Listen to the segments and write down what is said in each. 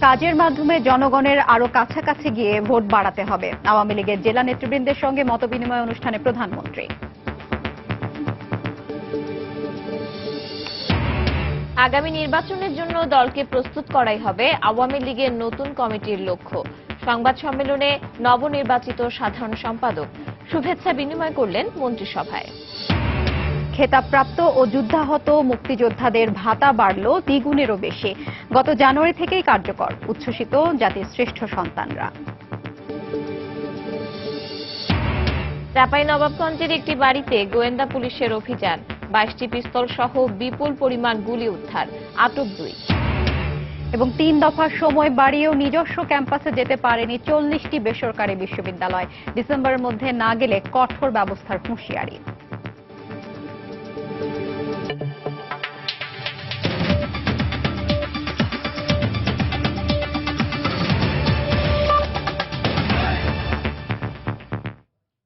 কাজের মাধ্যমে জনগণের আরো কাছাকাছি গিয়ে ভোট বাড়াতে হবে। আওয়ামী লীগের জেলা নেতৃবৃন্দের সঙ্গে মতবিনিময় অনুষ্ঠানে প্রধানমন্ত্রী। আগামী নির্বাচনের জন্য দলকে প্রস্তুত করাই হবে আওয়ামী লীগের নতুন কমিটির লক্ষ্য। সংবাদ সম্মেলনে নবনির্বাচিত সাধারণ সম্পাদক শুভেচ্ছা বিনিময় করলেন মন্ত্রিসভায়। খেতাবপ্রাপ্ত ও যুদ্ধাহত মুক্তিযোদ্ধাদের ভাতা বাড়ল দ্বিগুণেরও বেশি। গত জানুয়ারি থেকেই কার্যকর, উচ্ছ্বসিত জাতির শ্রেষ্ঠ সন্তানরা। চাঁপাইনবাবগঞ্জের একটি বাড়িতে গোয়েন্দা পুলিশের অভিযান, 22টি পিস্তল সহ বিপুল পরিমাণ গুলি উদ্ধার, আটক 2। এবং 3 দফার সময় বাড়িয়েও নিজস্ব ক্যাম্পাসে যেতে পারেনি 40টি বেসরকারি বিশ্ববিদ্যালয়। ডিসেম্বরের মধ্যে না গেলে কঠোর ব্যবস্থার হুঁশিয়ারি।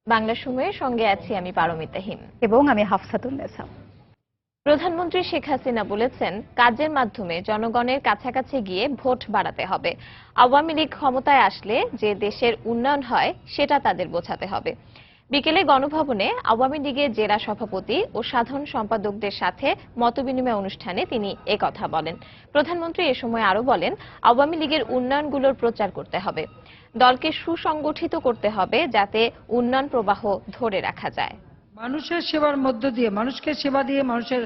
বাংলা সময়ের সঙ্গে আছি আমি পারমিতা হিম এবং আমি হাফসাতুন্নেসা। প্রধানমন্ত্রী শেখ হাসিনা বলেছেন, কাজের মাধ্যমে জনগণের কাছাকাছি গিয়ে ভোট বাড়াতে হবে। আওয়ামী লীগ ক্ষমতায় আসলে যে দেশের উন্নয়ন হয় সেটা তাদের বোঝাতে হবে। বিকেলে গণভবনে আওয়ামী লীগের জেলা সভাপতি ও সাধারণ সম্পাদকদের সাথে মতবিনিময় অনুষ্ঠানে তিনি একথা বলেন। প্রধানমন্ত্রী এ সময় আরো বলেন, আওয়ামী লীগের উন্নয়নগুলোর প্রচার করতে হবে, দলকে সুসংগঠিত করতে হবে যাতে উন্নয়ন প্রবাহ ধরে রাখা যায়। মানুষের সেবার মধ্য দিয়ে, মানুষকে সেবা দিয়ে মানুষের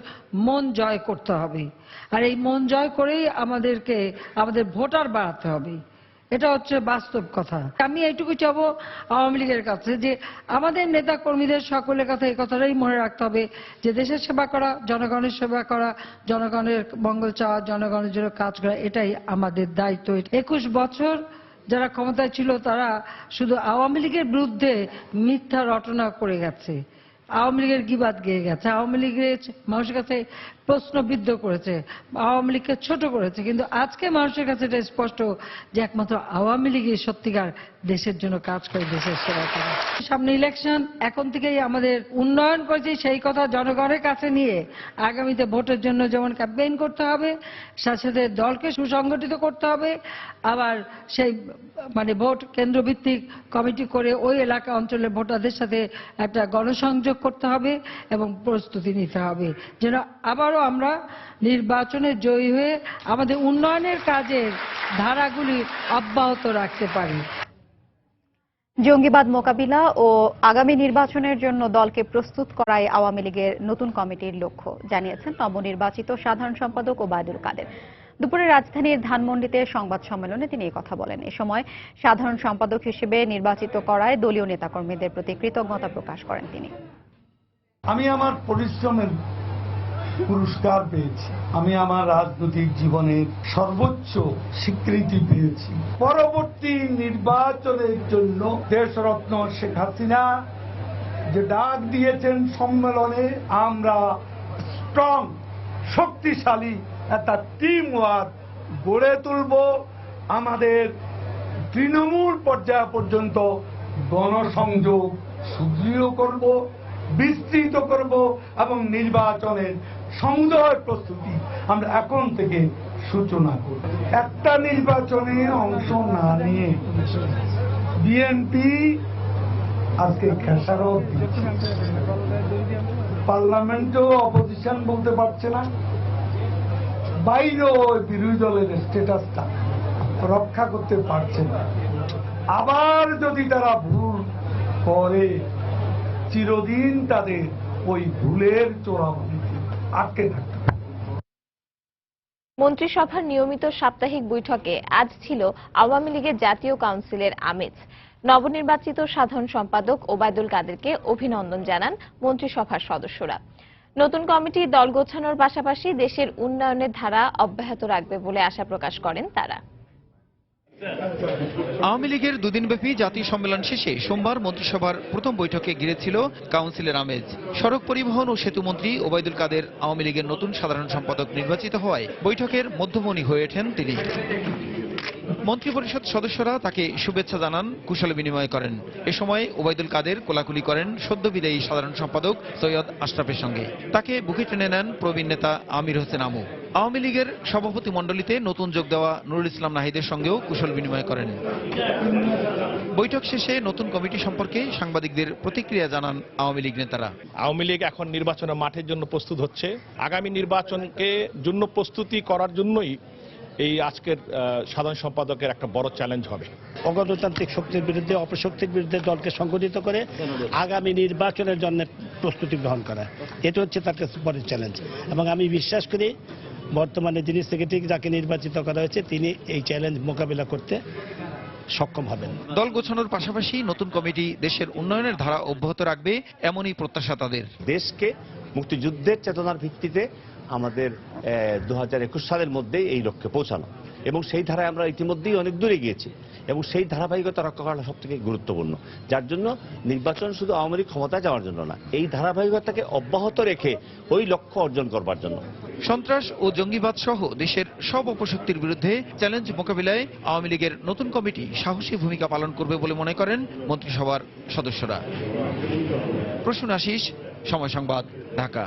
মন জয় করতে হবে। আর এই মন জয় করেই আমাদেরকে আমাদের ভোটার বাড়াতে হবে। এটা হচ্ছে বাস্তব কথা। আমি এইটুকু চাবো আওয়ামী লীগের কাছে যে আমাদের নেতা কর্মীদের সকলের কথা এই কথাটাই মনে রাখতে হবে যে দেশের সেবা করা, জনগণের সেবা করা, জনগণের মঙ্গল চাওয়া, জনগণের জন্য কাজ করা, এটাই আমাদের দায়িত্ব। 21 বছর যারা ক্ষমতায় ছিল তারা শুধু আওয়ামী লীগের বিরুদ্ধে মিথ্যা রটনা করে গেছে, আওয়ামী লীগের গিবাদ গেয়ে গেছে, আওয়ামী লীগের মানুষের কাছে প্রশ্নবিদ্ধ করেছে, আওয়ামী লীগকে ছোট করেছে। কিন্তু আজকে মানুষের কাছে এটা স্পষ্ট যে একমাত্র আওয়ামী লীগই সত্যিকার দেশের জন্য কাজ করে, দেশের সেবা করে। সামনে ইলেকশন, এখন থেকেই আমাদের উন্নয়ন করেছি সেই কথা জনগণের কাছে নিয়ে আগামীতে ভোটের জন্য যেমন ক্যাম্পেইন করতে হবে, সাথে সাথে দলকে সুসংগঠিত করতে হবে। আবার সেই ভোট কেন্দ্রভিত্তিক কমিটি করে ওই এলাকা অঞ্চলের ভোটারদের সাথে একটা গণসংযোগ করতে হবে এবং প্রস্তুতি নিতে হবে যেন আবারও আমরা নির্বাচনে জয়ী হয়ে আমাদের উন্নয়নের কাজের ধারাগুলি অব্যাহত রাখতে পারি। জঙ্গিবাদ মোকাবিলা ও আগামী নির্বাচনের জন্য দলকে প্রস্তুত করাই আওয়ামী লীগের নতুন কমিটির লক্ষ্য, জানিয়েছেন নবনির্বাচিত সাধারণ সম্পাদক ওবায়দুল কাদের। দুপুরে রাজধানীর ধানমন্ডিতে সংবাদ সম্মেলনে তিনি এই কথা বলেন। এ সময় সাধারণ সম্পাদক হিসেবে নির্বাচিত করায় দলীয় নেতাকর্মীদের প্রতি কৃতজ্ঞতা প্রকাশ করেন তিনি। আমি আমার পরিশ্রমের পুরস্কার পেয়েছি, আমি আমার রাজনৈতিক জীবনের সর্বোচ্চ স্বীকৃতি পেয়েছি। পরবর্তী নির্বাচনের জন্য দেশরত্ন শেখ হাসিনা যে ডাক দিয়েছেন সম্মেলনে, আমরা স্ট্রং, শক্তিশালী একটা টিম ওয়ার্ক গড়ে তুলব। আমাদের তৃণমূল পর্যায় পর্যন্ত গণসংযোগ সুদৃঢ় করব, বিস্তৃত করব এবং নির্বাচনের সমুদয় প্রস্তুতি আমরা এখন থেকে সূচনা করব। একটা নির্বাচনে অংশ না নিয়ে বিএনপি আজকে খেসারত দিচ্ছে, পার্লামেন্টেও অপোজিশন বলতে পারছে না, বাইরেও বিরোধী দলের স্ট্যাটাসটা রক্ষা করতে পারছে না। আবার যদি তারা ভুল করে চিরদিন তাদের ওই ভুলের চোরাবালিতে আটকে থাকতে হবে। মন্ত্রিসভার নিয়মিত সাপ্তাহিক বৈঠকে আজ ছিল আওয়ামী লীগের জাতীয় কাউন্সিলের আমেজ। নবনির্বাচিত সাধারণ সম্পাদক ওবায়দুল কাদেরকে অভিনন্দন জানান মন্ত্রিসভার সদস্যরা। নতুন কমিটি দল গোছানোর পাশাপাশি দেশের উন্নয়নের ধারা অব্যাহত রাখবে বলে আশা প্রকাশ করেন তারা। আওয়ামী লীগের দুদিনব্যাপী জাতীয় সম্মেলন শেষে সোমবার মন্ত্রিসভার প্রথম বৈঠকে ঘিরেছিল কাউন্সিলের আমেজ। সড়ক পরিবহন ও সেতুমন্ত্রী ওবায়দুল কাদের আওয়ামী লীগের নতুন সাধারণ সম্পাদক নির্বাচিত হওয়ায় বৈঠকের মধ্যমণি হয়ে ওঠেন তিনি। মন্ত্রিপরিষদ সদস্যরা তাকে শুভেচ্ছা জানান, কুশল বিনিময় করেন। এ সময় ওবায়দুল কাদের কোলাকুলি করেন সদ্য বিদায়ী সাধারণ সম্পাদক সৈয়দ আশরাফের সঙ্গে। তাকে বুকে টেনে নেন প্রবীণ নেতা আমির হোসেন আমু। আওয়ামী লীগের সভাপতি মণ্ডলীতে নতুন যোগ দেওয়া নুরুল ইসলাম নাহিদের সঙ্গেও কুশল বিনিময় করেন। বৈঠক শেষে নতুন কমিটি সম্পর্কে সাংবাদিকদের প্রতিক্রিয়া জানান আওয়ামী লীগ নেতারা। আওয়ামী লীগ এখন নির্বাচনের মাঠের জন্য প্রস্তুত হচ্ছে। আগামী নির্বাচনকে জন্য প্রস্তুতি করার জন্যই এই আজকের সাধারণ সম্পাদকের একটা বড় চ্যালেঞ্জ হবে। অগণতান্ত্রিক শক্তির বিরুদ্ধে অপশক্তির বিরুদ্ধে দলকে সংগঠিত করে আগামী নির্বাচনের জন্য প্রস্তুতি গ্রহণ করা, এটা হচ্ছে তার কাছে বড় চ্যালেঞ্জ। এবং আমি বিশ্বাস করি বর্তমানে যিনি সেক্রেটারি যাকে নির্বাচিত করা হয়েছে তিনি এই চ্যালেঞ্জ মোকাবিলা করতে সক্ষম হবেন। দল গোছানোর পাশাপাশি নতুন কমিটি দেশের উন্নয়নের ধারা অব্যাহত রাখবে এমনই প্রত্যাশা তাদের। দেশকে মুক্তিযুদ্ধের চেতনার ভিত্তিতে আমাদের 2021 সালের মধ্যেই এই লক্ষ্যে পৌঁছানো, এবং সেই ধারায় আমরা ইতিমধ্যেই অনেক দূরে গিয়েছি, এবং সেই ধারাবাহিকতা রক্ষা করা সব থেকে গুরুত্বপূর্ণ। যার জন্য নির্বাচন শুধু আওয়ামী লীগ ক্ষমতায় যাওয়ার জন্য না, এই ধারাবাহিকতাকে অব্যাহত রেখে ওই লক্ষ্য অর্জন করবার জন্য। সন্ত্রাস ও জঙ্গিবাদ সহ দেশের সব অপশক্তির বিরুদ্ধে চ্যালেঞ্জ মোকাবিলায় আওয়ামী লীগের নতুন কমিটি সাহসী ভূমিকা পালন করবে বলে মনে করেন মন্ত্রিসভার সদস্যরা। প্রসূন আশিস, সময় সংবাদ, ঢাকা।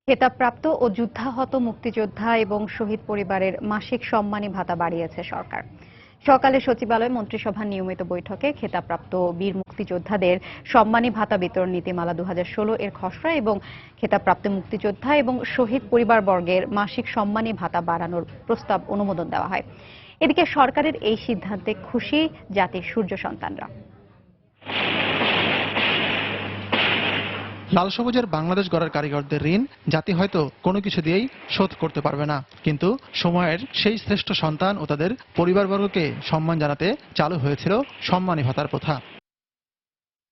খেতাবপ্রাপ্ত ও যুদ্ধাহত মুক্তিযোদ্ধা এবং শহীদ পরিবারের মাসিক সম্মানী ভাতা বাড়িয়েছে সরকার। সকালে সচিবালয় মন্ত্রিসভার নিয়মিত বৈঠকে খেতাবপ্রাপ্ত বীর মুক্তিযোদ্ধাদের সম্মানী ভাতা বিতরণ নীতিমালা 2016 এর খসড়া এবং খেতাবপ্রাপ্ত মুক্তিযোদ্ধা এবং শহীদ পরিবারবর্গের মাসিক সম্মানী ভাতা বাড়ানোর প্রস্তাব অনুমোদন দেওয়া হয়। এদিকে সরকারের এই সিদ্ধান্তে খুশি জাতির সূর্য সন্তানরা। লাল সবুজের বাংলাদেশ গড়ার কারিগরদের ঋণ জাতি হয়তো কোনো কিছু দিয়েই শোধ করতে পারবে না, কিন্তু সময়ের সেই শ্রেষ্ঠ সন্তান ও তাদের পরিবারবর্গকে সম্মান জানাতে চালু হয়েছিল সম্মানী ভাতার প্রথা।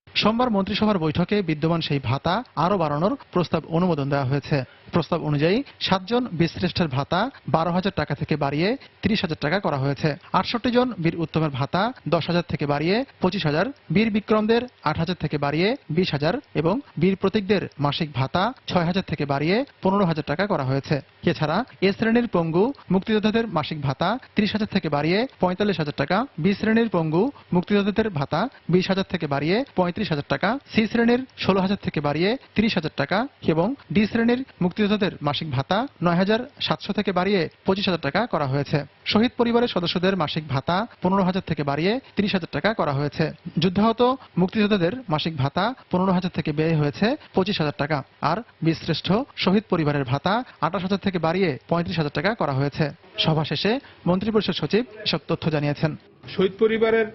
সোমবার মন্ত্রিসভার বৈঠকে বিদ্যমান সেই ভাতা আরও বাড়ানোর প্রস্তাব অনুমোদন দেওয়া হয়েছে। প্রস্তাব অনুযায়ী 7 জন বীরশ্রেষ্ঠের ভাতা 12,000 টাকা থেকে বাড়িয়ে 30,000 টাকা করা হয়েছে। 68 জন বীর উত্তমের ভাতা 10,000 থেকে বাড়িয়ে 25,000, বীর বিক্রমদের 8,000 থেকে বাড়িয়ে 20,000 এবং বীর প্রতীকদের মাসিক ভাতা 6,000 থেকে বাড়িয়ে 15,000 টাকা করা হয়েছে। এছাড়া এ শ্রেণীর পঙ্গু মুক্তিযোদ্ধাদের মাসিক ভাতা 30,000 থেকে বাড়িয়ে 45,000 টাকা, বি শ্রেণীর পঙ্গু মুক্তিযোদ্ধাদের ভাতা 20,000 থেকে বাড়িয়ে 35,000 টাকা, সি শ্রেণীর 16,000 থেকে বাড়িয়ে 30,000 টাকা এবং ডি শ্রেণীর মুক্তিযোদ্ধাদের মাসিক ভাতা 9,700 থেকে বাড়িয়ে 25,000 টাকা করা হয়েছে। শহীদ পরিবারের সদস্যদের মাসিক ভাতা 15,000 থেকে বাড়িয়ে 30,000 টাকা করা হয়েছে। যুদ্ধাহত মুক্তিযোদ্ধাদের মাসিক ভাতা 15,000 থেকে বেড়ে হয়েছে 25,000 টাকা, আর বীরশ্রেষ্ঠ শহীদ পরিবারের ভাতা 28,000 থেকে বাড়িয়ে 35,000 টাকা করা হয়েছে। সভা শেষে মন্ত্রিপরিষদ সচিব এসব তথ্য জানিয়েছেন। শহীদ পরিবারের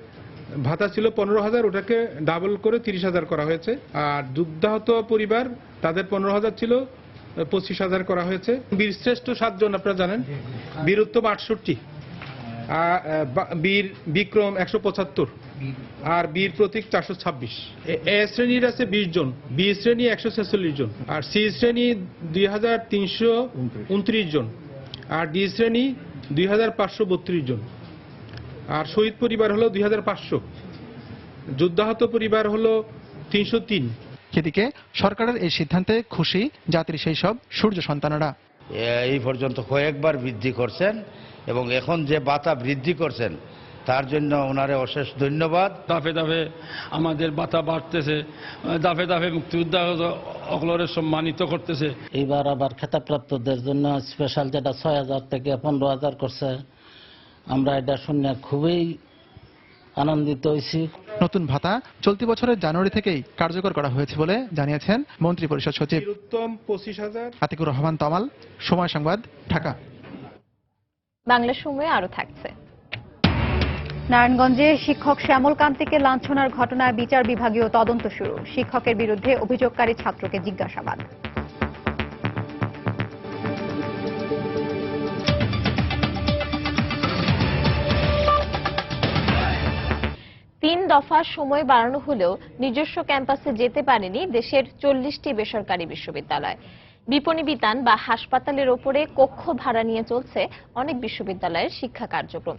ভাতা ছিল 15,000, ওটাকে ডাবল করে 30,000 করা হয়েছে। আর যুদ্ধাহত পরিবার তাদের 15,000 ছিল 25,000 করা হয়েছে। বীরশ্রেষ্ঠ 7 জন আপনারা জানেন, বীর উত্তম 68, বীর বিক্রম 175 আর বীর প্রতীক 426। এ শ্রেণীর আছে 20 জন, বি শ্রেণী 146 জন, আর সি শ্রেণী 2,329 জন, আর ডি শ্রেণী 2,532 জন, আর শহীদ পরিবার হলো 2,500, যুদ্ধাহত পরিবার হলো 303। এদিকে সরকারের এই সিদ্ধান্তে খুশি জাতির সেই সব সূর্য সন্তানেরা। এই পর্যন্ত কয়েকবার বৃদ্ধি করছেন এবং এখন যে ভাতা বৃদ্ধি করছেন তার জন্য ওনারে অশেষ ধন্যবাদ। দাফে দাফে আমাদের ভাতা বাড়তেছে, দাফে দাফে মুক্তিযোদ্ধা অকলরে সম্মানিত করতেছে। এইবার আবার খেতাবপ্রাপ্তদের জন্য স্পেশাল যেটা 6,000 থেকে 15,000 করছে, আমরা এটা শুনে খুবই আনন্দিত হয়েছি। নতুন ভাতা চলতি বছরের জানুয়ারি থেকেই কার্যকর করা হয়েছে বলে জানিয়েছেন মন্ত্রিপরিষদ সচিব। উত্তম 25,000। আতিকুর রহমান তমাল, সময় সংবাদ, ঢাকা। বাংলা সময়ে আরো থাকছে। নারায়ণগঞ্জে শিক্ষক শ্যামল কান্তিকে লাঞ্ছনার ঘটনায় বিচার বিভাগীয় তদন্ত শুরু। শিক্ষকের বিরুদ্ধে অভিযোগকারী ছাত্রকে জিজ্ঞাসাবাদ। 3 দফা সময় বাড়ানো হলেও নিজস্ব ক্যাম্পাসে যেতে পারেনি দেশের 40টি বেসরকারি বিশ্ববিদ্যালয়। বিপণী বিতান বা হাসপাতালের ওপরে কক্ষ ভাড়া নিয়ে চলছে অনেক বিশ্ববিদ্যালয়ের শিক্ষা কার্যক্রম।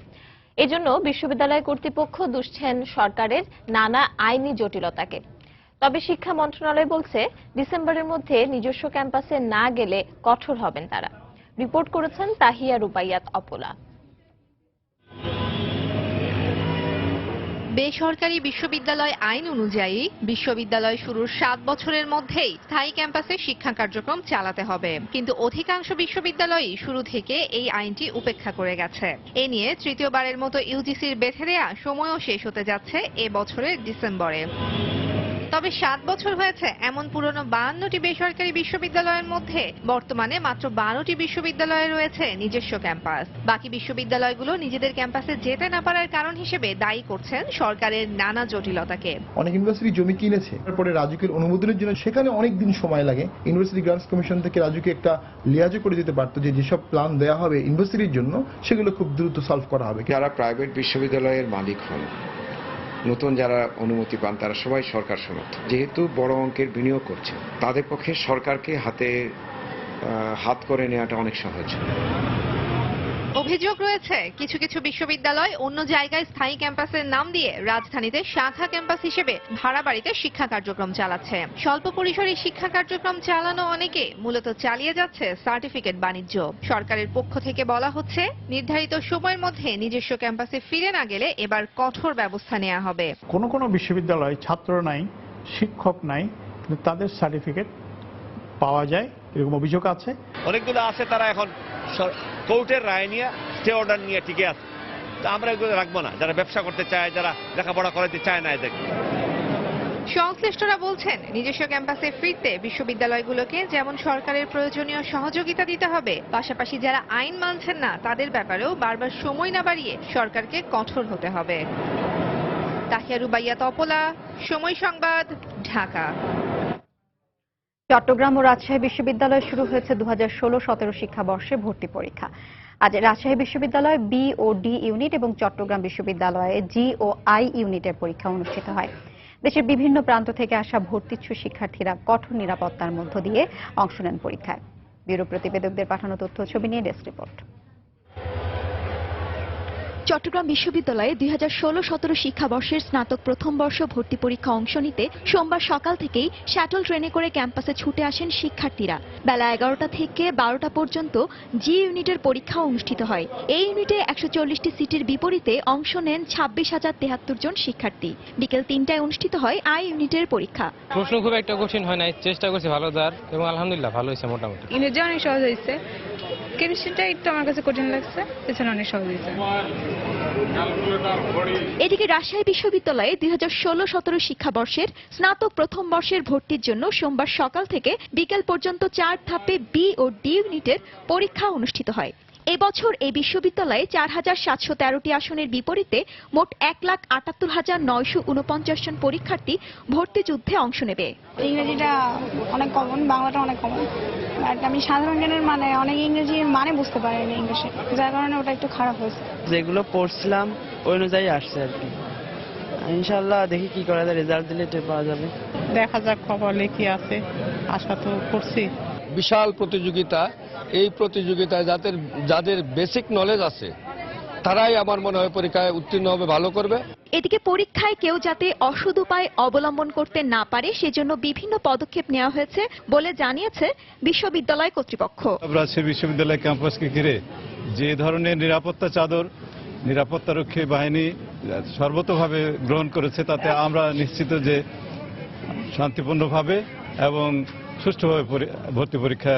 এজন্য বিশ্ববিদ্যালয় কর্তৃপক্ষ দুষছেন সরকারের নানা আইনি জটিলতাকে। তবে শিক্ষা মন্ত্রণালয় বলছে ডিসেম্বরের মধ্যে নিজস্ব ক্যাম্পাসে না গেলে কঠোর হবেন তারা। রিপোর্ট করেছেন তাহিয়া রুবাইয়াত অপলা। বেসরকারি বিশ্ববিদ্যালয় আইন অনুযায়ী বিশ্ববিদ্যালয় শুরুর 7 বছরের মধ্যেই স্থায়ী ক্যাম্পাসে শিক্ষা কার্যক্রম চালাতে হবে, কিন্তু অধিকাংশ বিশ্ববিদ্যালয়ই শুরু থেকে এই আইনটি উপেক্ষা করে গেছে। এ নিয়ে তৃতীয়বারের মতো ইউজিসির বেঁধে দেয়া সময়ও শেষ হতে যাচ্ছে এ বছরের ডিসেম্বরে। তবে 7 বছর হয়েছে এমন পুরনো 52টি বেসরকারি বিশ্ববিদ্যালয়ের মধ্যে বর্তমানে মাত্র 12টি বিশ্ববিদ্যালয়ে রয়েছে নিজস্ব ক্যাম্পাস। বাকি বিশ্ববিদ্যালয়গুলো নিজেদের ক্যাম্পাসে যেতে না পারার কারণ হিসেবে দায়ী করছেন সরকারের নানা জটিলতাকে। অনেক ইউনিভার্সিটি জমি কিনেছে, তারপরে রাজুকের অনুমোদনের জন্য সেখানে অনেক দিন সময় লাগে। ইউনিভার্সিটি গ্রান্টস কমিশন থেকে রাজুকে একটা লিয়াজও করে দিতে পারতো যে যেসব প্ল্যান দেওয়া হবে ইউনিভার্সিটির জন্য সেগুলো খুব দ্রুত সলভ করা হবে। যারা প্রাইভেট বিশ্ববিদ্যালয়ের মালিক হন, নতুন যারা অনুমতি পান, তারা সবাই সরকার সমর্থক। যেহেতু বড় অঙ্কের বিনিয়োগ করছে, তাদের পক্ষে সরকারকে হাত করে নেওয়াটা অনেক সহজ। অভিযোগ রয়েছে কিছু কিছু বিশ্ববিদ্যালয় অন্য জায়গায় স্থায়ী ক্যাম্পাসের নাম দিয়ে রাজধানীতে শাখা ক্যাম্পাস হিসেবে ভাড়া বাড়িতে শিক্ষা কার্যক্রম চালাচ্ছে। স্বল্প পরিসরে শিক্ষা কার্যক্রম চালানো অনেকে মূলত চালিয়ে যাচ্ছে সার্টিফিকেট বাণিজ্য। সরকারের পক্ষ থেকে বলা হচ্ছে, নির্ধারিত সময়ের মধ্যে নিজস্ব ক্যাম্পাসে ফিরে না গেলে এবার কঠোর ব্যবস্থা নেওয়া হবে। কোনো কোনো বিশ্ববিদ্যালয় ছাত্র নাই, শিক্ষক নাই, কিন্তু তাদের সার্টিফিকেট পাওয়া যায়, এরকম অভিযোগ আছে। অনেকগুলো আছে তারা এখন কোর্টের রায় নিয়ে স্টে অর্ডার নিয়ে টিকে আছে। তা আমরা এগুলো রাখবো না। যারা ব্যবসা করতে চায়, যারা লেখাপড়া করাতে চায় না, এদের। সংশ্লিষ্টরা বলছেন, নিজস্ব ক্যাম্পাসে ফিরতে বিশ্ববিদ্যালয়গুলোকে যেমন সরকারের প্রয়োজনীয় সহযোগিতা দিতে হবে, পাশাপাশি যারা আইন মানছেন না তাদের ব্যাপারেও বারবার সময় না বাড়িয়ে সরকারকে কঠোর হতে হবে। তাহিয়া রুবাইয়া তপলা, সময় সংবাদ, ঢাকা। চট্টগ্রাম ও রাজশাহী বিশ্ববিদ্যালয়ে শুরু হয়েছে 2016-17 শিক্ষাবর্ষে ভর্তি পরীক্ষা। আজ রাজশাহী বিশ্ববিদ্যালয়ে বি ও ডি ইউনিট এবং চট্টগ্রাম বিশ্ববিদ্যালয়ে জি ও আই ইউনিটের পরীক্ষা অনুষ্ঠিত হয়। দেশের বিভিন্ন প্রান্ত থেকে আসা ভর্তিচ্ছু শিক্ষার্থীরা কঠোর নিরাপত্তার মধ্য দিয়ে অংশ নেন পরীক্ষায়। ব্যুরো প্রতিবেদকদের পাঠানো তথ্য ছবি নিয়ে ডেস্ক রিপোর্ট। চট্টগ্রাম বিশ্ববিদ্যালয়ে 2016-17 শিক্ষাবর্ষের স্নাতক প্রথম বর্ষ ভর্তি পরীক্ষা অংশ নিতে সোমবার সকাল থেকেই শাটল ট্রেনে করে ক্যাম্পাসে ছুটে আসেন শিক্ষার্থীরা। বেলা 11টা থেকে 12টা পর্যন্ত জি ইউনিটের পরীক্ষা অনুষ্ঠিত হয়। এই ইউনিটে 140টি সিটের বিপরীতে অংশ নেন 26,073 জন শিক্ষার্থী। বিকেল 3টায় অনুষ্ঠিত হয় আই ইউনিটের পরীক্ষা। প্রশ্ন খুব একটা কঠিন হয় নাই, চেষ্টা করছি ভালো দেওয়ার এবং আলহামদুলিল্লাহ ভালো হয়েছে। মোটামুটি ইংরেজি অনেক সহজ হয়েছে, কেমিস্ট্রিটা একটু আমার কাছে কঠিন লাগছে, পেছনে অনেক সহজ হয়েছে। এদিকে রাজশাহী বিশ্ববিদ্যালয়ে 2016-17 শিক্ষাবর্ষের স্নাতক প্রথম বর্ষের ভর্তির জন্য সোমবার সকাল থেকে বিকেল পর্যন্ত 4 ধাপে বি ও ডি ইউনিটের পরীক্ষা অনুষ্ঠিত হয়। এবছর এই বিশ্ববিদ্যালয়ে 4,713টি আসনের বিপরীতে মোট 1,78,949 জন পরীক্ষার্থী ভর্তি যুদ্ধে অংশ নেবে। ইংরেজিটা অনেক কমন, বাংলাটা অনেক কমন। আমি সাধারণ জ্ঞানের মানে অনেক ইংরেজির মানে বুঝতে পারিনি ইংলিশে, যার কারণে ওটা একটু খারাপ হয়েছে। যেগুলো পড়ছিলাম ওই অনুযায়ী আসছে আর কি। ইনশাআল্লাহ দেখি কি করা যায়, রেজাল্ট দিলে পাওয়া যাবে। দেখা যাক কপালে কি আছে, আশা তো করছি। বিশাল প্রতিযোগিতা, এই প্রতিযোগিতায় যাদের বেসিক নলেজ আছে তারাই আমার মনে হয় পরীক্ষায় উত্তীর্ণ হবে, ভালো করবে। এদিকে পরীক্ষায় কেউ যাতে অসৎ উপায় অবলম্বন করতে না পারে সেজন্য বিভিন্ন পদক্ষেপ নেওয়া হয়েছে বলে জানিয়েছে বিশ্ববিদ্যালয় কর্তৃপক্ষ। রাজশাহী বিশ্ববিদ্যালয় ক্যাম্পাসকে ঘিরে যে ধরনের নিরাপত্তা চাদর নিরাপত্তারক্ষী বাহিনী সর্বতোভাবে গ্রহণ করেছে, তাতে আমরা নিশ্চিত যে শান্তিপূর্ণভাবে এবং সুষ্ঠুভাবে ভর্তি পরীক্ষা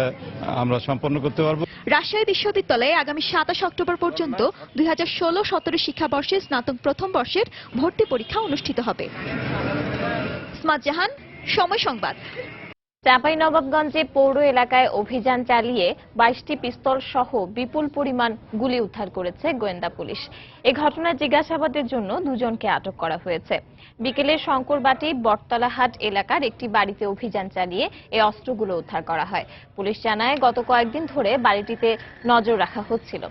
আমরা সম্পন্ন করতে পারবো। রাজশাহী বিশ্ববিদ্যালয়ে আগামী 27 অক্টোবর পর্যন্ত 2016-17 শিক্ষাবর্ষে স্নাতক প্রথম বর্ষের ভর্তি পরীক্ষা অনুষ্ঠিত হবে। ইসমাত জাহান, সময় সংবাদ। চাঁপাইনবাবগঞ্জে পৌর এলাকায় অভিযান চালিয়ে 22টি পিস্তল সহ বিপুল পরিমাণ গুলি উদ্ধার করেছে গোয়েন্দা পুলিশ। এ ঘটনায় জিজ্ঞাসাবাদের জন্য দুজনকে আটক করা হয়েছে। বিকেলে শঙ্করবাটি বটতলাহাট এলাকার একটি বাড়িতে অভিযান চালিয়ে এই অস্ত্রগুলো উদ্ধার করা হয়। পুলিশ জানায়, গত কয়েকদিন ধরে বাড়িটিতে নজর রাখা হচ্ছিল।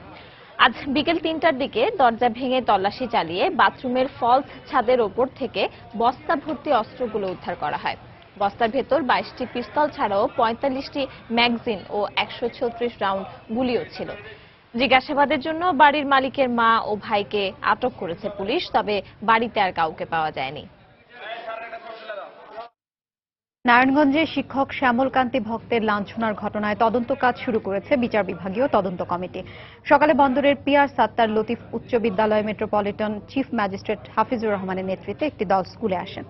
আজ বিকেল 3টার দিকে দরজা ভেঙে তল্লাশি চালিয়ে বাথরুমের ফলস ছাদের ওপর থেকে বস্তা ভর্তি অস্ত্রগুলো উদ্ধার করা হয়। বস্তার ভেতর 22টি পিস্তল ছাড়াও 45টি ম্যাগাজিন ও 136 রাউন্ড গুলিও ছিল। জিজ্ঞাসাবাদের জন্য বাড়ির মালিকের মা ও ভাইকে আটক করেছে পুলিশ, তবে বাড়িতে আর কাউকে পাওয়া যায়নি। নারায়ণগঞ্জে শিক্ষক শ্যামলকান্তি ভক্তের লাঞ্ছনার ঘটনায় তদন্ত কাজ শুরু করেছে বিচার বিভাগীয় তদন্ত কমিটি। সকালে বন্দরের পিআর সাত্তার লতিফ উচ্চ বিদ্যালয় মেট্রোপলিটন চিফ ম্যাজিস্ট্রেট হাফিজুর রহমানের নেতৃত্বে একটি দল স্কুলে আসেন।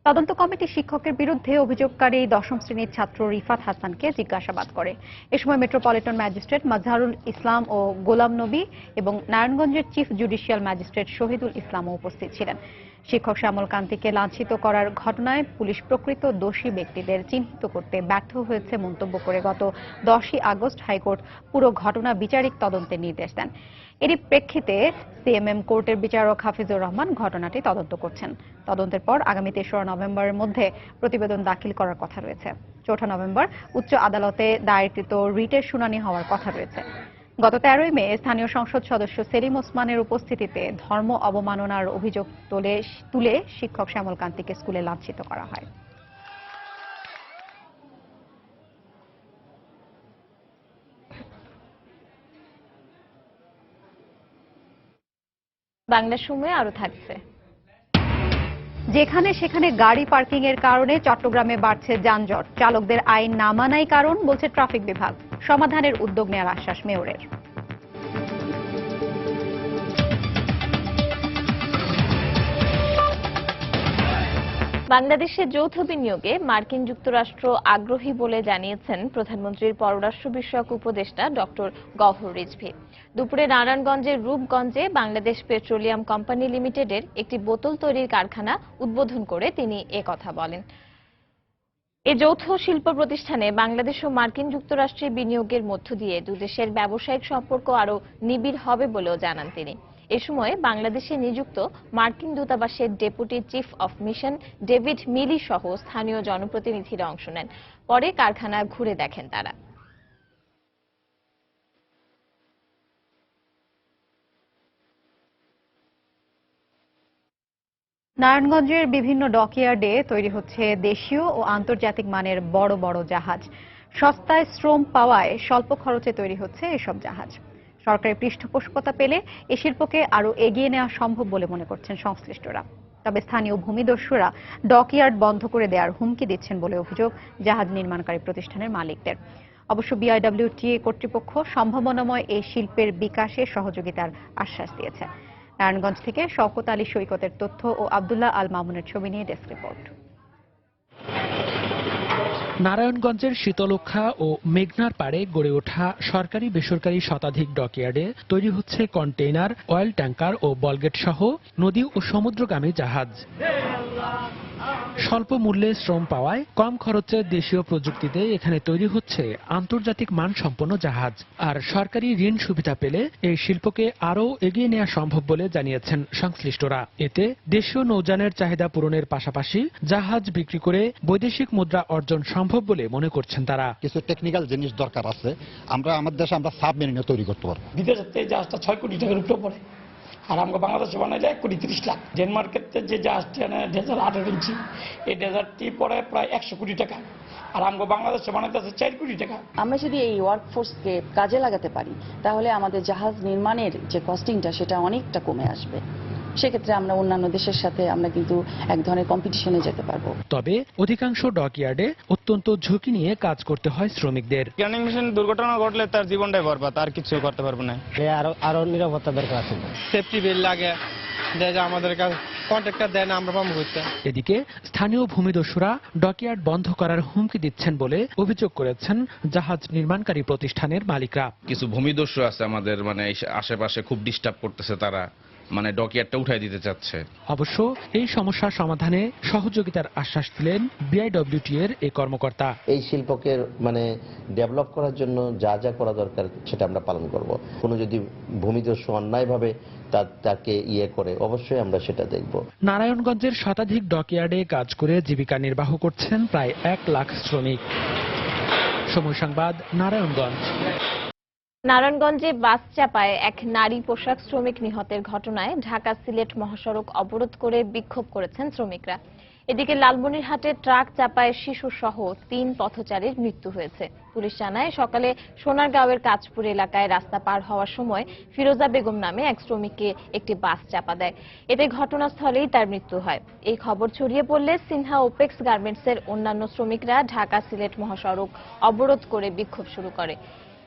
তদন্ত কমিটি শিক্ষকের বিরুদ্ধে অভিযোগকারী দশম শ্রেণীর ছাত্র রিফাত হাসানকে জিজ্ঞাসাবাদ করে। এ সময় মেট্রোপলিটন ম্যাজিস্ট্রেট মাজহারুল ইসলাম ও গোলাম নবী এবং নারায়ণগঞ্জের চিফ জুডিশিয়াল ম্যাজিস্ট্রেট শহীদুল ইসলামও উপস্থিত ছিলেন। শিক্ষক শ্যামলকান্তিকে লাঞ্ছিত করার ঘটনায় পুলিশ প্রকৃত দোষী ব্যক্তিদের চিহ্নিত করতে ব্যর্থ হয়েছে মন্তব্য করে গত 10ই আগস্ট হাইকোর্ট পুরো ঘটনা বিচারিক তদন্তের নির্দেশ দেন। এরই প্রেক্ষিতে সিএমএম কোর্টের বিচারক হাফিজুর রহমান ঘটনাটি তদন্ত করছেন। তদন্তের পর আগামী 3রা নভেম্বরের মধ্যে প্রতিবেদন দাখিল করার কথা রয়েছে। 4 নভেম্বর উচ্চ আদালতে দায়েরকৃত রিটের শুনানি হওয়ার কথা রয়েছে। গত 13ই মে স্থানীয় সংসদ সদস্য সেলিম ওসমানের উপস্থিতিতে ধর্ম অবমাননার অভিযোগ তুলে শিক্ষক শ্যামলকান্তিকে স্কুলে লাঞ্ছিত করা হয়। বাংলা সময়ে আরো থাকছে। যেখানে সেখানে গাড়ি পার্কিং এর কারণে চট্টগ্রামে বাড়ছে যানজট। চালকদের আইন না মানাই কারণ বলছে ট্রাফিক বিভাগ। সমাধানের উদ্যোগ নেওয়ার আশ্বাস মেয়রের। বাংলাদেশে যৌথ বিনিয়োগে মার্কিন যুক্তরাষ্ট্র আগ্রহী বলে জানিয়েছেন প্রধানমন্ত্রীর পররাষ্ট্র বিষয়ক উপদেষ্টা ডক্টর গওহর রিজভী। দুপুরে নারায়ণগঞ্জের রূপগঞ্জে বাংলাদেশ পেট্রোলিয়াম কোম্পানি লিমিটেডের একটি বোতল তৈরির কারখানা উদ্বোধন করে তিনি একথা বলেন। এ যৌথ শিল্প প্রতিষ্ঠানে বাংলাদেশ ও মার্কিন যুক্তরাষ্ট্রের বিনিয়োগের মধ্য দিয়ে দুদেশের ব্যবসায়িক সম্পর্ক আরও নিবিড় হবে বলেও জানান তিনি। এ সময় বাংলাদেশে নিযুক্ত মার্কিন দূতাবাসের deputy chief of mission David Milley সহ স্থানীয় জনপ্রতিনিধিরা অংশ নেন। পরে কারখানা ঘুরে দেখেন তারা। নারায়ণগঞ্জের বিভিন্ন ডকইয়ার্ডে তৈরি হচ্ছে দেশীয় ও আন্তর্জাতিক মানের বড় বড় জাহাজ। সস্তায় শ্রম পাওয়ায় স্বল্প খরচে তৈরি হচ্ছে এসব জাহাজ। সরকারি পৃষ্ঠপোষকতা পেলে এ শিল্পকে আরও এগিয়ে নেওয়া সম্ভব বলে মনে করছেন সংশ্লিষ্টরা। তবে স্থানীয় ভূমিদস্যুরা ডকইয়ার্ড বন্ধ করে দেওয়ার হুমকি দিচ্ছেন বলে অভিযোগ জাহাজ নির্মাণকারী প্রতিষ্ঠানের মালিকদের। অবশ্য বিআইডব্লিউটিএ কর্তৃপক্ষ সম্ভাবনাময় এই শিল্পের বিকাশে সহযোগিতার আশ্বাস দিয়েছে। নারায়ণগঞ্জ থেকে শওকত আলী সৈকতের তথ্য ও আব্দুল্লাহ আল মামুনের ছবি নিয়ে ডেস্ক রিপোর্ট। নারায়ণগঞ্জের শীতলক্ষা ও মেঘনার পাড়ে গড়ে ওঠা সরকারি বেসরকারি শতাধিক ডকইয়ার্ডে তৈরি হচ্ছে কন্টেইনার, অয়েল ট্যাঙ্কার ও বলগেট সহ নদী ও সমুদ্রগামী জাহাজ। স্বল্প মূল্যে শ্রম পাওয়ায় কম খরচে দেশীয় প্রযুক্তিতে এখানে তৈরি হচ্ছে আন্তর্জাতিক মানসম্পন্ন জাহাজ। আর সরকারি ঋণ সুবিধা পেলে এই শিল্পকে আরও এগিয়ে নেওয়া সম্ভব বলে জানিয়েছেন সংশ্লিষ্টরা। এতে দেশীয় নৌযানের চাহিদা পূরণের পাশাপাশি জাহাজ বিক্রি করে বৈদেশিক মুদ্রা অর্জন সম্ভব বলে মনে করছেন তারা। কিছু টেকনিক্যাল জিনিস দরকার আছে, আমাদের দেশে আমরা সাবমেরিনে তৈরি করতে পারবো। বিদেশে জাহাজটা 6 কোটি টাকার উপরে পড়ে, আর আমরা বাংলাদেশে বানাইলে 1,30,00,000। ডেনমার্কের যে জাহাজটি ডেজার 18 ইঞ্চি, এই ডেজারটি পড়ে প্রায় 100 কোটি টাকা, আর আমরা বাংলাদেশে বানাইতে আছে 4 কোটি টাকা। আমরা যদি এই ওয়ার্কফোর্সকে কাজে লাগাতে পারি তাহলে আমাদের জাহাজ নির্মাণের যে কস্টিংটা সেটা অনেকটা কমে আসবে। সেক্ষেত্রে আমরা অন্যান্য দেশের সাথে আমরা কিন্তু এক ধরনের কম্পিটিশনে যেতে পারবো। তবে অধিকাংশ ডকইয়ার্ডে অত্যন্ত ঝুঁকি নিয়ে কাজ করতে হয় শ্রমিকদের। স্ক্যানিং মেশিন দুর্ঘটনা ঘটলে তার জীবনটাই বরবাদ, আর কিছু করতে পারবো না। আরো নিরাপত্তা দরকার আছে, সেফটি বেল্ট লাগে, আমাদের কাছে কন্ট্রাক্টর দেয় না, আমরা পাবো করতে। এদিকে স্থানীয় ভূমিদস্যুরা ডকইয়ার্ড বন্ধ করার হুমকি দিচ্ছেন বলে অভিযোগ করেছেন জাহাজ নির্মাণকারী প্রতিষ্ঠানের মালিকরা। কিছু ভূমিদস্যু আছে আমাদের আশেপাশে, খুব ডিস্টার্ব করতেছে, তারা ডকইয়ার্ডটা উঠাই দিতে চাচ্ছে। অবশ্য এই সমস্যার সমাধানে সহযোগিতার আশ্বাস দিলেন বিআইডব্লিউটিএ এর এই কর্মকর্তা। এই শিল্পকে ডেভেলপ করার জন্য যা যা করা দরকার সেটা আমরা পালন করব। কোনো যদি ভূমিদস্যু অন্যায়ভাবে তাকে করে অবশ্যই আমরা সেটা দেখব। নারায়ণগঞ্জের শতাধিক ডকইয়ার্ডে কাজ করে জীবিকা নির্বাহ করছেন প্রায় 1 লাখ শ্রমিক। সময় সংবাদ, নারায়ণগঞ্জ। নারায়ণগঞ্জে বাস চাপায় এক নারী পোশাক শ্রমিক নিহতের ঘটনায় ঢাকা সিলেট মহাসড়ক অবরোধ করে বিক্ষোভ করেছেন শ্রমিকরা। এদিকে লালমনিরহাটে ট্রাক চাপায় শিশুসহ 3 পথচারীর মৃত্যু হয়েছে। পুলিশ জানায় সকালে সোনারগাঁওয়ের কাঁচপুর এলাকায় রাস্তা পার হওয়ার সময় ফিরোজা বেগম নামে এক শ্রমিককে একটি বাস চাপা দেয়। এতে ঘটনাস্থলেই তার মৃত্যু হয়। এই খবর ছড়িয়ে পড়লে সিনহা ওপেক্স গার্মেন্টসের অন্যান্য শ্রমিকরা ঢাকা সিলেট মহাসড়ক অবরোধ করে বিক্ষোভ শুরু করে।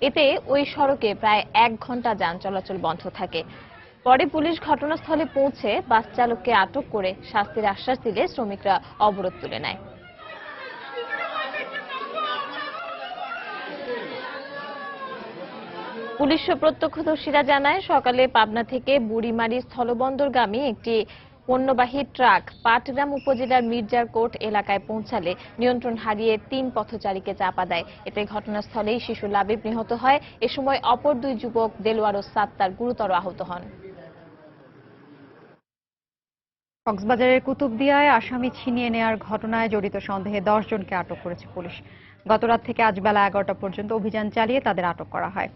এতে ওই সড়কে প্রায় 1 ঘন্টা যান চলাচল বন্ধ থাকে। পরে পুলিশ ঘটনাস্থলে পৌঁছে বাস চালককে আটক করে শাস্তির আশ্বাস দিলে শ্রমিকরা অবরোধ তুলে নেয়। পুলিশ প্রত্যক্ষদর্শীরা জানায় সকালে পাবনা থেকে বুড়িমারি স্থলবন্দরগামী একটি পণ্যবাহী ট্রাক পাটগ্রাম উপজেলার মির্জারকোট এলাকায় পৌঁছালে নিয়ন্ত্রণ হারিয়ে 3 পথচারীকে চাপা দেয়। এতে ঘটনাস্থলেই শিশু লাবিব নিহত হয়। এ সময় অপর 2 যুবক দেলোয়ার ও সাত্তার গুরুতর আহত হন। কক্সবাজারের কুতুবদিয়ায় আসামি ছিনিয়ে নেওয়ার ঘটনায় জড়িত সন্দেহে 10 জনকে আটক করেছে পুলিশ। গতরাত থেকে আজ বেলা 11টা পর্যন্ত অভিযান চালিয়ে তাদের আটক করা হয়।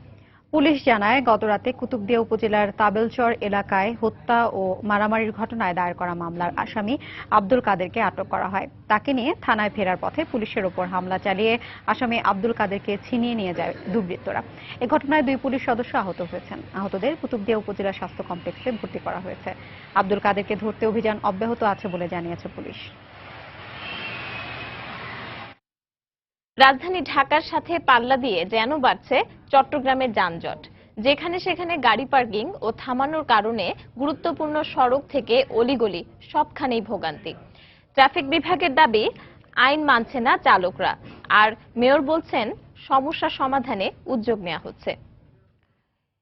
পুলিশ জানায় গতরাতে কুতুবদিয়া উপজেলার তাবেলচর এলাকায় হত্যা ও মারামারির ঘটনায় দায়ের করা মামলার আসামি আব্দুল কাদেরকে আটক করা হয়। তাকে নিয়ে থানায় ফেরার পথে পুলিশের ওপর হামলা চালিয়ে আসামি আব্দুল কাদেরকে ছিনিয়ে নিয়ে যায় দুর্বৃত্তরা। এ ঘটনায় 2 পুলিশ সদস্য আহত হয়েছেন। আহতদের কুতুবদিয়া উপজেলা স্বাস্থ্য কমপ্লেক্সে ভর্তি করা হয়েছে। আব্দুল কাদেরকে ধরতে অভিযান অব্যাহত আছে বলে জানিয়েছে পুলিশ। রাজধানী ঢাকার সাথে পাল্লা দিয়ে যেন বাড়ছে চট্টগ্রামের যানজট। যেখানে সেখানে গাড়ি পার্কিং ও থামানোর কারণে গুরুত্বপূর্ণ সড়ক থেকে অলিগলি সবখানেই ভোগান্তি। ট্রাফিক বিভাগের দাবি আইন মানছে না চালকরা, আর মেয়র বলছেন সমস্যা সমাধানে উদ্যোগ নেওয়া হচ্ছে।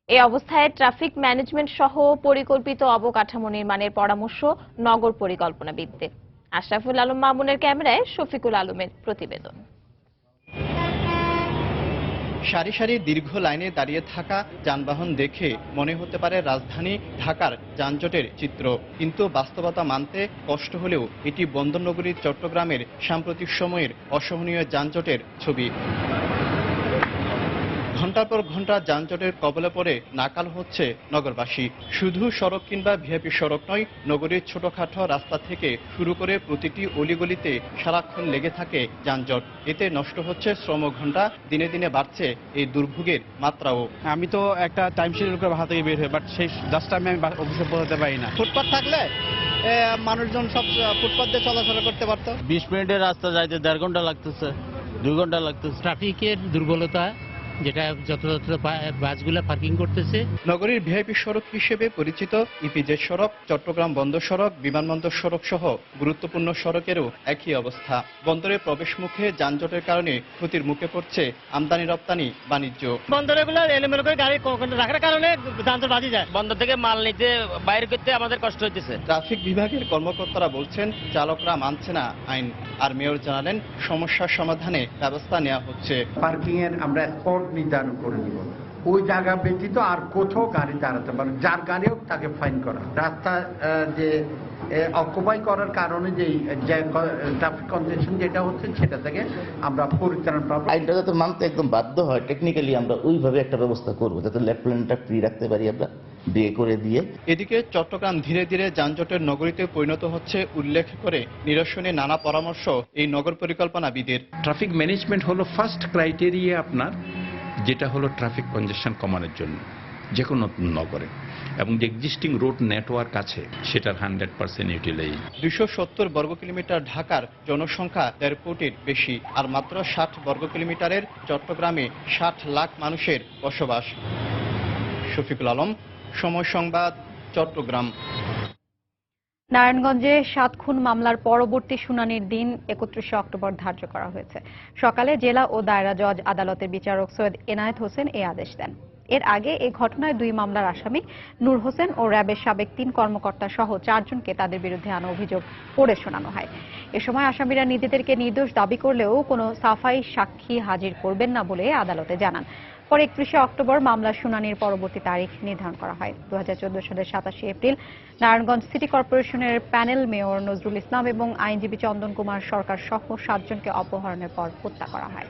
এই অবস্থায় ট্রাফিক ম্যানেজমেন্ট সহ পরিকল্পিত অবকাঠামো নির্মাণের পরামর্শ নগর পরিকল্পনাবিদদের। আশরাফুল আলম মামুনের ক্যামেরায় শফিকুল আলমের প্রতিবেদন। সারি সারি দীর্ঘ লাইনে দাঁড়িয়ে থাকা যানবাহন দেখে মনে হতে পারে রাজধানী ঢাকার যানজটের চিত্র, কিন্তু বাস্তবতা মানতে কষ্ট হলেও এটি বন্দরনগরী চট্টগ্রামের সাম্প্রতিক সময়ের অসহনীয় যানজটের ছবি। ঘন্টার পর ঘন্টা যানজটের কবলে পড়ে নাকাল হচ্ছে নগরবাসী। শুধু সড়ক কিংবা ভিআইপি সড়ক নয়, নগরীর ছোটখাটো রাস্তা থেকে শুরু করে প্রতিটি অলিগলিতে সারাক্ষণ লেগে থাকে যানজট। এতে নষ্ট হচ্ছে শ্রম ঘন্টা, দিনে দিনে বাড়ছে এই দুর্ভোগের মাত্রাও। আমি তো একটা টাইম শিডিউল করে বাসা থেকে বের হই, বাট সেই জাস্ট টাইমে আমি অফিসে পৌঁছাতে পারি না। ফুটপাত থাকলে মানুষজন সব ফুটপাত দিয়ে চলাচল করতে পারতো। 20 মিনিটের রাস্তা যাইতে 1.5 ঘন্টা লাগতেছে, 2 ঘন্টা লাগতেছে। ট্রাফিকের দুর্বলতা, যেটা যত্র বাসগুলো পার্কিং করতেছে। নগরীর ভিআইপি সড়ক হিসেবে পরিচিত ইপিজেড সড়ক, চট্টগ্রাম বন্দর সড়ক, বিমানবন্দর সড়ক সহ গুরুত্বপূর্ণ সড়কেরও একই অবস্থা। বন্দরের প্রবেশ মুখে যানজটের কারণে ক্ষতির মুখে পড়ছে আমদানি রপ্তানি বাণিজ্য। বন্দরগুলো এলোমেলো করে গাড়ি রাখার কারণে যানজট বাড়ি যায়। বন্দর থেকে মাল নিতে বাইরে করতে আমাদের কষ্ট হইতেছে। ট্রাফিক বিভাগের কর্মকর্তারা বলছেন চালকরা মানছে না আইন, আর মেয়র জানালেন সমস্যার সমাধানে ব্যবস্থা নেওয়া হচ্ছে। পার্কিং এর আমরা স্পট নির্ধারণ করে দিব, ওই জায়গা ব্যতীত আর কোথাও গাড়ি দাঁড়াতে পারে, যার গাড়ি হোক তাকে ফাইন করা। রাস্তা যে অকুপাই করার কারণে যে ট্রাফিক কনজেশন যেটা হচ্ছে সেটা থেকে আমরা পরিত্রাণ পাবো। আইনটা যাতে মানতে একদম বাধ্য হয়, টেকনিক্যালি আমরা ওইভাবে একটা ব্যবস্থা করবো যাতে লেফট লেনটা ফ্রি রাখতে পারি আমরা বিয়ে করে দিয়ে। এদিকে চট্টগ্রাম ধীরে ধীরে যানজটের নগরীতে পরিণত হচ্ছে উল্লেখ করে নিরসনে নানা পরামর্শ এই নগর পরিকল্পনাবিদের। ট্রাফিক ম্যানেজমেন্ট হলো ফার্স্ট ক্রাইটেরিয়া আপনার, যেটা হলো ট্রাফিক কনজেশন কমানোর জন্য যে কোনো নগরে, এবং যে এক্সিস্টিং রোড নেটওয়ার্ক আছে সেটার 100% ইউটিলাইজ। 270 বর্গ কিলোমিটার ঢাকার জনসংখ্যা 1.5 কোটির বেশি, আর মাত্র 60 বর্গ কিলোমিটারের চট্টগ্রামে 60 লাখ মানুষের বসবাস। শফিকুল আলম, সময় সংবাদ, চট্টগ্রাম। নারায়ণগঞ্জে 7 খুন মামলার পরবর্তী শুনানির দিন 31 অক্টোবর ধার্য করা হয়েছে। সকালে জেলা ও দায়রা জজ আদালতের বিচারক সৈয়দ এনায়েত হোসেন এই আদেশ দেন। এর আগে এই ঘটনায় 2 মামলার আসামি নূর হোসেন ও র্যাবের সাবেক 3 কর্মকর্তা সহ 4 জনকে তাদের বিরুদ্ধে আনা অভিযোগ পড়ে শোনানো হয়। এ সময় আসামিরা নিজেদেরকে নির্দোষ দাবি করলেও কোনো সাফাই সাক্ষী হাজির করবেন না বলে আদালতে জানান। পরে 31 অক্টোবর মামলার শুনানির পরবর্তী তারিখ নির্ধারণ করা হয়। 2014 সালের 27 এপ্রিল নারায়ণগঞ্জ সিটি কর্পোরেশনের প্যানেল মেয়র নজরুল ইসলাম এবং আইনজীবী চন্দন কুমার সরকার সহ 7 জনকে অপহরণের পর হত্যা করা হয়।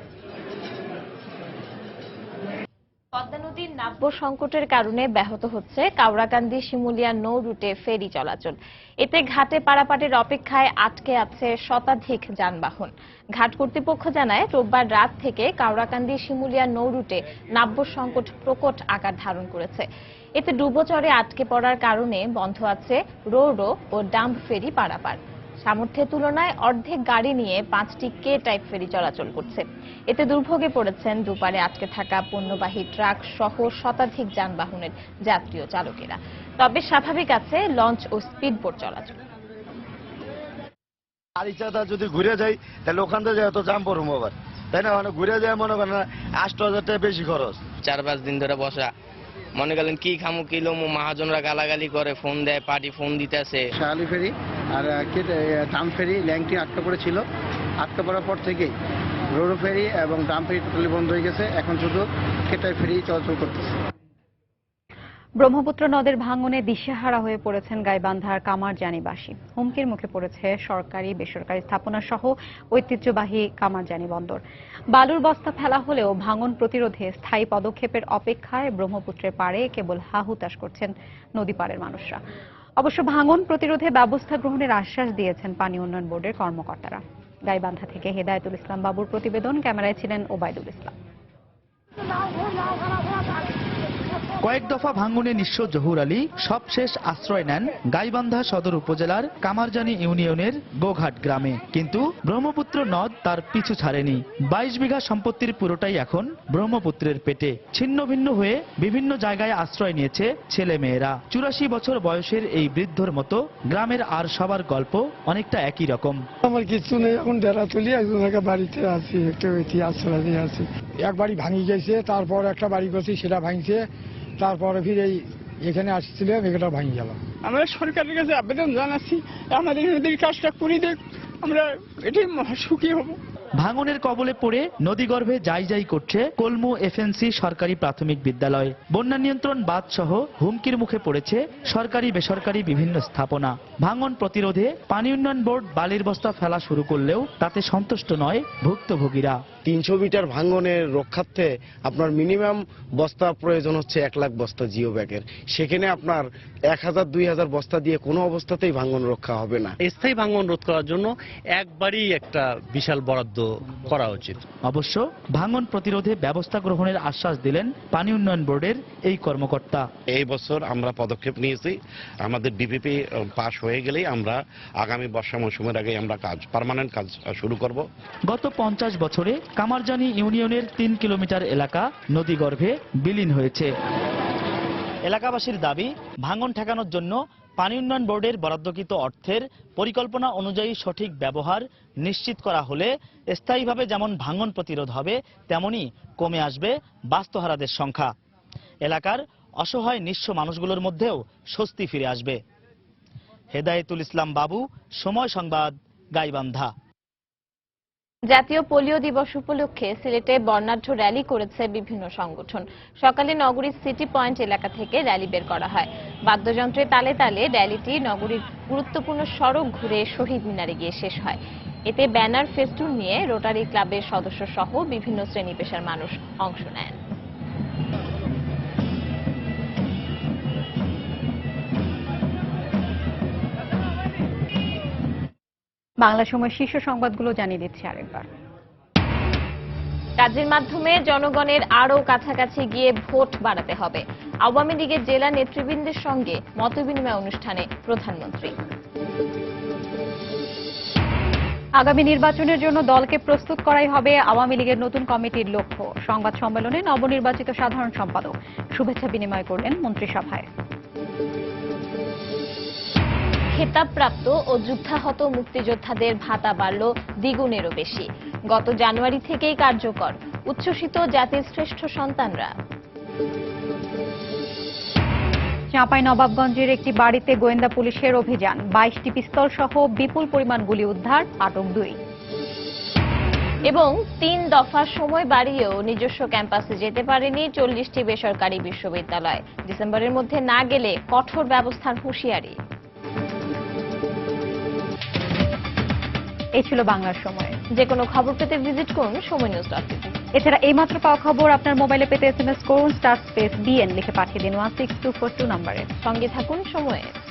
পদ্মা নদীর নাব্য সংকটের কারণে ব্যাহত হচ্ছে কাউরাকান্দি শিমুলিয়া নৌ রুটে ফেরি চলাচল। এতে ঘাটে পারাপারের অপেক্ষায় আটকে আছে শতাধিক যানবাহন। ঘাট কর্তৃপক্ষ জানায়, রোববার রাত থেকে কাউরাকান্দি শিমুলিয়া নৌ রুটে নাব্য সংকট প্রকট আকার ধারণ করেছে। এতে ডুবোচরে আটকে পড়ার কারণে বন্ধ আছে রো রো ও ডাম্প ফেরি পারাপার। সামর্থ্যের তুলনায় অর্ধেক গাড়ি নিয়ে 5টি কে টাইপ ফেরি চলাচল করছে। এতে দুর্ভোগে পড়েছেন দুপারে আটকে থাকা পণ্যবাহী ট্রাক সহ শতাধিক যানবাহনের যাত্রী ও চালকেরা। তবে স্বাভাবিক আছে লঞ্চ ও স্পিডবোট চলাচল। আরিচাদা যদি ঘুরে যাই তাহলে ওখান থেকে এত জাম পড়বো আবার, তাই না? মানে ঘুরে যায় মনে করেন 8,000 টাকা বেশি খরচ। 4-5 দিন ধরে বসা, মনে করেন কি খামু কি লমু, মহাজনরা গালাগালি করে, ফোন দেয়, পার্টি ফোন দিতেছে। শাহালি ফেরি আর ডাম ফেরি ল্যাংটি আটকা পড়েছিল, আটকা পড়ার পর থেকেই রোরো ফেরি এবং ডাম ফেরি টোটালি বন্ধ হয়ে গেছে। এখন শুধু কেটাই ফেরি চলাচল করতেছে। ব্রহ্মপুত্র নদের ভাঙনে দিশেহারা হয়ে পড়েছেন গাইবান্ধার কামারজানিবাসী। হুমকির মুখে পড়েছে সরকারি বেসরকারি স্থাপনা সহ ঐতিহ্যবাহী কামারজানি বন্দর। বালুর বস্তা ফেলা হলেও ভাঙন প্রতিরোধে স্থায়ী পদক্ষেপের অপেক্ষায় ব্রহ্মপুত্রের পাড়ে কেবল হাহুতাশ করছেন নদী পাড়ের মানুষরা। অবশ্য ভাঙন প্রতিরোধে ব্যবস্থা গ্রহণের আশ্বাস দিয়েছেন পানি উন্নয়ন বোর্ডের কর্মকর্তারা। গাইবান্ধা থেকে হেদায়েতুল ইসলাম বাবুর প্রতিবেদন, ক্যামেরায় ছিলেন ওবায়দুল ইসলাম। কয়েক দফা ভাঙনে নিঃস্ব জহুর আলী সবশেষ আশ্রয় নেন গাইবান্ধা সদর উপজেলার কামারজানি ইউনিয়নের গোঘাট গ্রামে। কিন্তু ব্রহ্মপুত্র নদ তার পিছু ছাড়েনি। 22 বিঘা সম্পত্তির পুরোটাই এখন ব্রহ্মপুত্রের পেটে। ছিন্ন ভিন্ন হয়ে বিভিন্ন জায়গায় আশ্রয় নিয়েছে ছেলে মেয়েরা। 84 বছর বয়সের এই বৃদ্ধর মতো গ্রামের আর সবার গল্প অনেকটা একই রকম। আমার কিছু নেই, এখন ডেরা তুলি একজন বাড়িতে আছি, একটু আশ্রয় নিয়ে আছি। এক বাড়ি ভাঙি গেছে, তারপর একটা বাড়ি করছি, সেটা ভাঙছে, তারপরে ফিরে এখানে আসছিলাম, এটা ভাঙি গেল। আমরা সরকারের কাছে আবেদন জানাচ্ছি, আমাদের নদীর কাজটা করে দেখ, আমরা এটাই সুখী হব। ভাঙনের কবলে পড়ে নদীগর্ভে যাই যাই করছে কলমু এফএনসি সরকারি প্রাথমিক বিদ্যালয়। বন্যা নিয়ন্ত্রণ বাঁধ সহ হুমকির মুখে পড়েছে সরকারি বেসরকারি বিভিন্ন স্থাপনা। ভাঙন প্রতিরোধে পানি উন্নয়ন বোর্ড বালির বস্তা ফেলা শুরু করলেও তাতে সন্তুষ্ট নয় ভুক্তভোগীরা। 300 মিটার ভাঙনের রক্ষার্থে আপনার মিনিমাম বস্তা প্রয়োজন হচ্ছে 1 লাখ বস্তা জিও ব্যাগের। সেখানে আপনার 1000-2000 বস্তা দিয়ে কোনো অবস্থাতেই ভাঙন রক্ষা হবে না। স্থায়ী ভাঙন রোধ করার জন্য একবারই একটা বিশাল বরাদ্দ করা উচিত। অবশ্য ভাঙন প্রতিরোধে ব্যবস্থা গ্রহণের আশ্বাস দিলেন পানি উন্নয়ন বোর্ডের এই কর্মকর্তা। এই বছর আমরা পদক্ষেপ নিয়েছি, আমাদের বিপিপি পাস হয়ে গেলেই আমরা আগামী বর্ষা মৌসুমের আগে আমরা পার্মানেন্ট কাজ শুরু করব। গত 50 বছরে কামারজানি ইউনিয়নের 3 কিলোমিটার এলাকা নদীগর্ভে বিলীন হয়েছে। এলাকাবাসীর দাবি, ভাঙন ঠেকানোর জন্য পানি উন্নয়ন বোর্ডের বরাদ্দকৃত অর্থের পরিকল্পনা অনুযায়ী সঠিক ব্যবহার নিশ্চিত করা হলে স্থায়ীভাবে যেমন ভাঙন প্রতিরোধ হবে, তেমনি কমে আসবে বাস্তুহারাদের সংখ্যা। এলাকার অসহায় নিঃস্ব মানুষগুলোর মধ্যেও স্বস্তি ফিরে আসবে। হেদায়েতুল ইসলাম বাবু, সময় সংবাদ, গাইবান্ধা। জাতীয় পোলিও দিবস উপলক্ষে সিলেটে বর্ণাঢ্য র্যালি করেছে বিভিন্ন সংগঠন। সকালে নগরীর সিটি পয়েন্ট এলাকা থেকে র্যালি বের করা হয়। বাদ্যযন্ত্রের তালে তালে র্যালিটি নগরীর গুরুত্বপূর্ণ সড়ক ঘুরে শহীদ মিনারে গিয়ে শেষ হয়। এতে ব্যানার, ফেস্টুন নিয়ে রোটারি ক্লাবের সদস্য সহ বিভিন্ন শ্রেণী পেশার মানুষ অংশ নেন। বাংলা সময় শীর্ষ সংবাদগুলো জানিয়ে দিচ্ছি আরেকবার। কাজের মাধ্যমে জনগণের আরও কাছাকাছি গিয়ে ভোট বাড়াতে হবে। আওয়ামী লীগের জেলা নেতৃবৃন্দের সঙ্গে মতবিনিময় অনুষ্ঠানে প্রধানমন্ত্রী। আগামী নির্বাচনের জন্য দলকে প্রস্তুত করাই হবে আওয়ামী লীগের নতুন কমিটির লক্ষ্য। সংবাদ সম্মেলনে নবনির্বাচিত সাধারণ সম্পাদক শুভেচ্ছা বিনিময় করলেন মন্ত্রিসভায়। খেতাবপ্রাপ্ত ও যুদ্ধাহত মুক্তিযোদ্ধাদের ভাতা বাড়ল দ্বিগুণেরও বেশি। গত জানুয়ারি থেকেই কার্যকর। উচ্ছ্বসিত জাতির শ্রেষ্ঠ সন্তানরা। চাঁপাইনবাবগঞ্জের একটি বাড়িতে গোয়েন্দা পুলিশের অভিযান, 22টি পিস্তল সহ বিপুল পরিমাণ গুলি উদ্ধার, আটক 2। এবং 3 দফা সময় বাড়িয়েও নিজস্ব ক্যাম্পাসে যেতে পারেনি 40টি বেসরকারি বিশ্ববিদ্যালয়। ডিসেম্বরের মধ্যে না গেলে কঠোর ব্যবস্থার হুঁশিয়ারি। এই ছিল বাংলার সময়। যে কোনো খবর পেতে ভিজিট করুন সময়নিউজ.tv। এছাড়া এইমাত্র পাওয়া খবর আপনার মোবাইলে পেতে SMS করুন *BN লিখে পাঠিয়ে দিন 16242 নম্বরে। সঙ্গে থাকুন সময়ে।